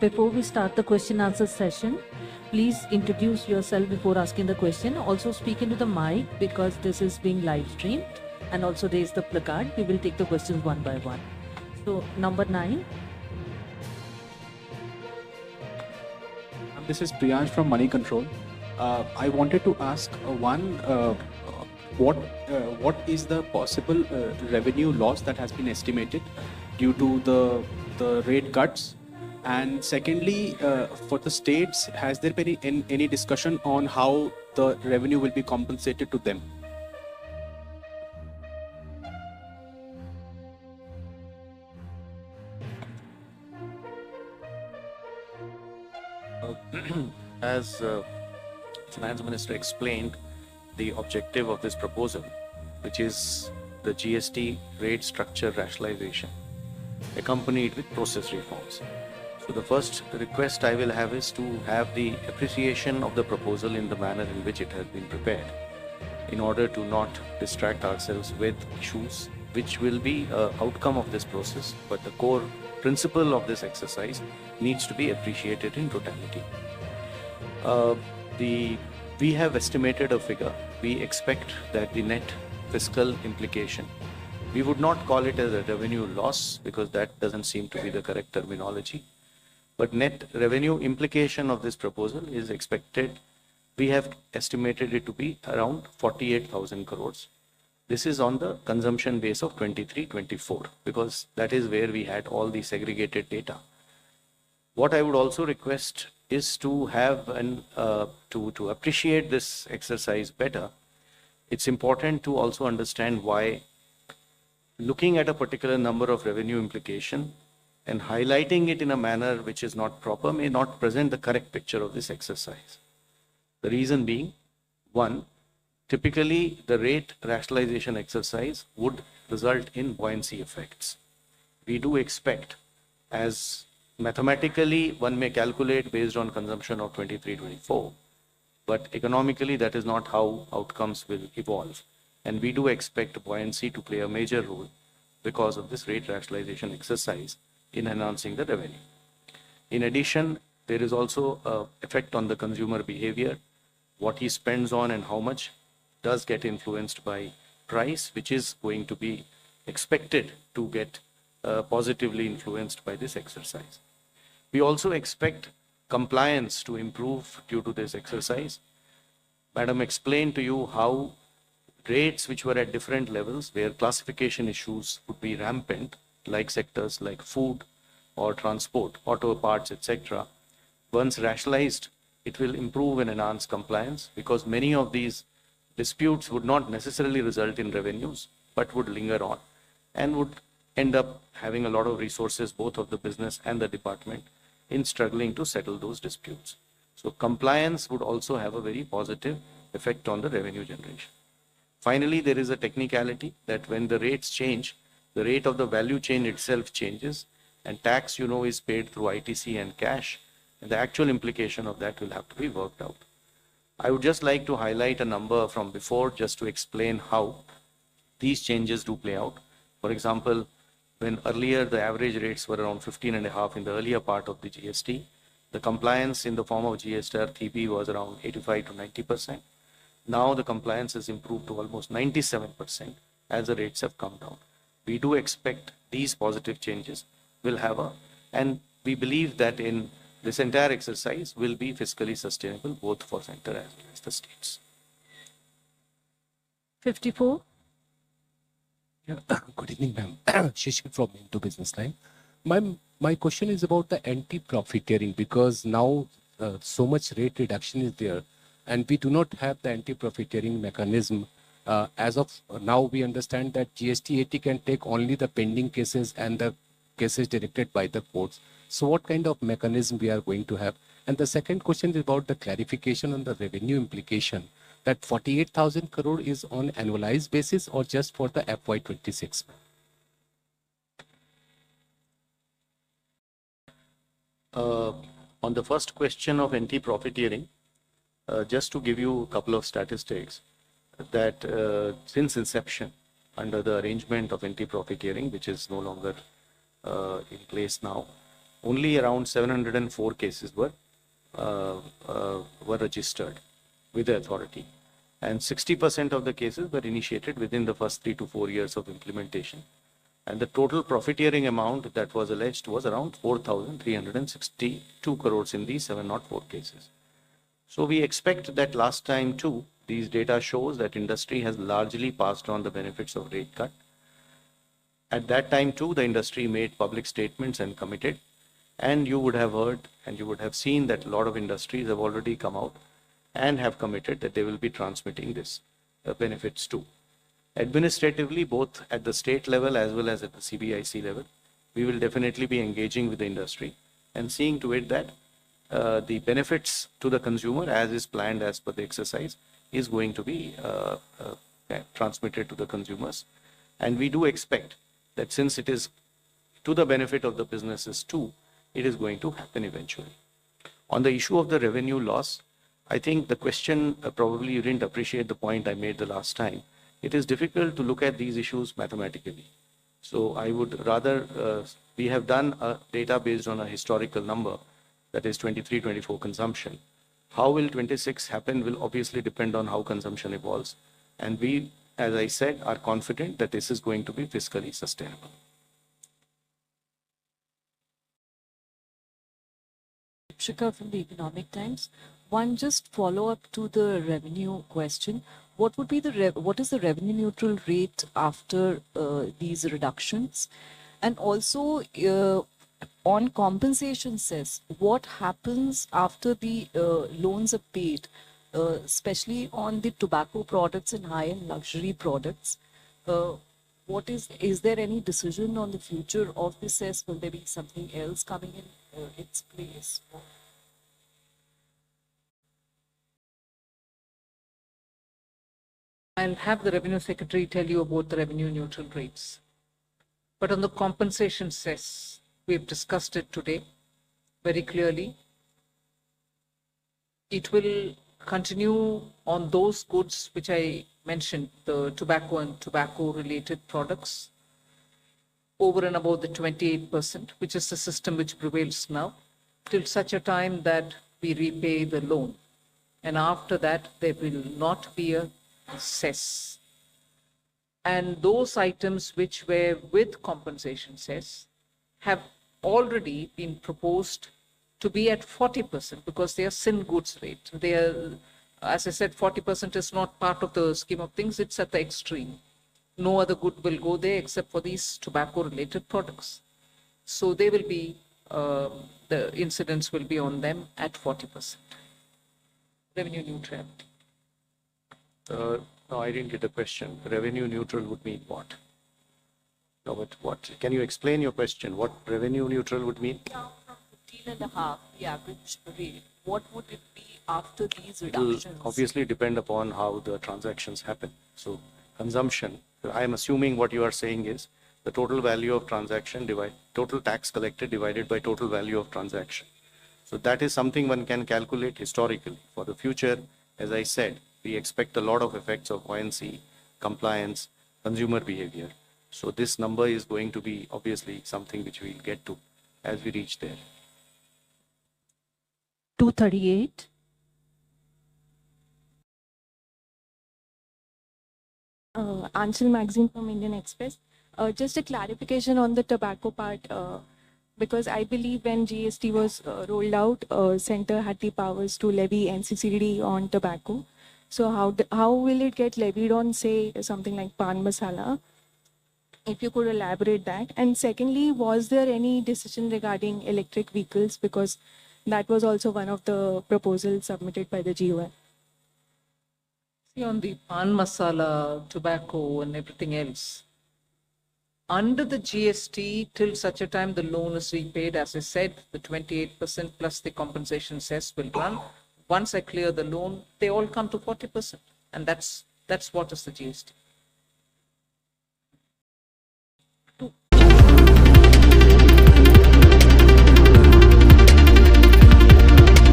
before we start the question answer session, please introduce yourself before asking the question. Also speak into the mic because this is being live streamed, and also raise the placard. We will take the questions one by one. So number 9. This is Priyansh from Money Control. I wanted to ask what is the possible revenue loss that has been estimated due to the rate cuts? And secondly, for the states, has there been any discussion on how the revenue will be compensated to them? As Finance Minister explained, the objective of this proposal, which is the GST rate structure rationalization, accompanied with process reforms. So the first request I will have is to have the appreciation of the proposal in the manner in which it has been prepared, in order to not distract ourselves with issues which will be an outcome of this process, but the core principle of this exercise needs to be appreciated in totality. We have estimated a figure. We expect that the net fiscal implication, we would not call it as a revenue loss because that doesn't seem to be the correct terminology. But net revenue implication of this proposal is expected, we have estimated it to be around 48,000 crores. This is on the consumption base of 23-24 because that is where we had all the segregated data. What I would also request is to have to appreciate this exercise better. It's important to also understand why looking at a particular number of revenue implication and highlighting it in a manner which is not proper may not present the correct picture of this exercise. The reason being, one, typically the rate rationalization exercise would result in buoyancy effects. We do expect, as mathematically one may calculate based on consumption of 23-24, but economically that is not how outcomes will evolve. And we do expect buoyancy to play a major role because of this rate rationalization exercise in enhancing the revenue. In addition, there is also an effect on the consumer behavior. What he spends on and how much does get influenced by price, which is going to be expected to get positively influenced by this exercise. We also expect compliance to improve due to this exercise. Madam explained to you how rates which were at different levels where classification issues would be rampant, like sectors like food or transport, auto parts, etc. Once rationalized, it will improve and enhance compliance because many of these disputes would not necessarily result in revenues, but would linger on and would end up having a lot of resources, both of the business and the department, in struggling to settle those disputes. So compliance would also have a very positive effect on the revenue generation. Finally, there is a technicality that when the rates change, the rate of the value chain itself changes, and tax, is paid through ITC and cash, and the actual implication of that will have to be worked out. I would just like to highlight a number from before just to explain how these changes do play out. For example, when earlier the average rates were around 15.5 in the earlier part of the GST, the compliance in the form of GST TP was around 85 to 90%. Now the compliance has improved to almost 97% as the rates have come down. We do expect these positive changes will have and we believe that in this entire exercise will be fiscally sustainable both for center as well as the states. 54. Yeah. Good evening, ma'am. Shishir from Into Business Line. My question is about the anti-profiteering because now so much rate reduction is there and we do not have the anti-profiteering mechanism. As of now, we understand that GST 80 can take only the pending cases and the cases directed by the courts. So what kind of mechanism we are going to have? And the second question is about the clarification on the revenue implication. That 48,000 crore is on annualized basis or just for the FY26? On the first question of anti-profiteering, just to give you a couple of statistics, that since inception, under the arrangement of anti-profiteering, which is no longer in place now, only around 704 cases were registered with the authority, and 60% of the cases were initiated within the first 3 to 4 years of implementation. And the total profiteering amount that was alleged was around 4,362 crores in these 704 cases. So we expect that last time too, these data shows that industry has largely passed on the benefits of rate cut. At that time too, the industry made public statements and committed, and you would have heard and you would have seen that a lot of industries have already come out and have committed that they will be transmitting this benefits too. Administratively, both at the state level as well as at the CBIC level, we will definitely be engaging with the industry and seeing to it that the benefits to the consumer, as is planned as per the exercise, is going to be transmitted to the consumers. And we do expect that since it is to the benefit of the businesses too, it is going to happen eventually. On the issue of the revenue loss, I think the question, probably you didn't appreciate the point I made the last time. It is difficult to look at these issues mathematically. So I would rather, we have done a data based on a historical number, that is 23-24 consumption. How will 26 happen will obviously depend on how consumption evolves. And we, as I said, are confident that this is going to be fiscally sustainable. Shikha from the Economic Times. One just follow up to the revenue question. What would be the what is the revenue neutral rate after these reductions? And also on compensation cess, what happens after the loans are paid, especially on the tobacco products and high-end luxury products? What is there any decision on the future of the cess? Will there be something else coming in its place? I'll have the Revenue Secretary tell you about the revenue neutral rates. But on the compensation cess, we've discussed it today very clearly. It will continue on those goods which I mentioned, the tobacco and tobacco related products, over and above the 28%, which is the system which prevails now, till such a time that we repay the loan. And after that, there will not be a cess. And those items which were with compensation cess have already been proposed to be at 40% because they are sin goods rate. They are, as I said, 40% is not part of the scheme of things, it's at the extreme. No other good will go there except for these tobacco related products. So they will be, the incidence will be on them at 40%. Revenue neutrality. No, I didn't get the question. Revenue neutral would mean what? No, but what? Can you explain your question? What revenue neutral would mean? Down from 15.5, the average rate, what would it be after these It will reductions? obviously depend upon how the transactions happen. So consumption, I am assuming what you are saying is the total value of transaction total tax collected divided by total value of transaction. So that is something one can calculate historically. For the future, as I said, we expect a lot of effects of buoyancy, compliance, consumer behavior. So this number is going to be obviously something which we'll get to as we reach there. 238. Anshul Magazine from Indian Express. Just a clarification on the tobacco part, because I believe when GST was rolled out, Centre had the powers to levy NCCD on tobacco. So how will it get levied on, say, something like pan masala? If you could elaborate that. And secondly, was there any decision regarding electric vehicles? Because that was also one of the proposals submitted by the GOM. See, on the pan masala, tobacco and everything else, under the GST, till such a time the loan is repaid, as I said, the 28% plus the compensation cess will run. Once I clear the loan, they all come to 40%. And that's what is the GST.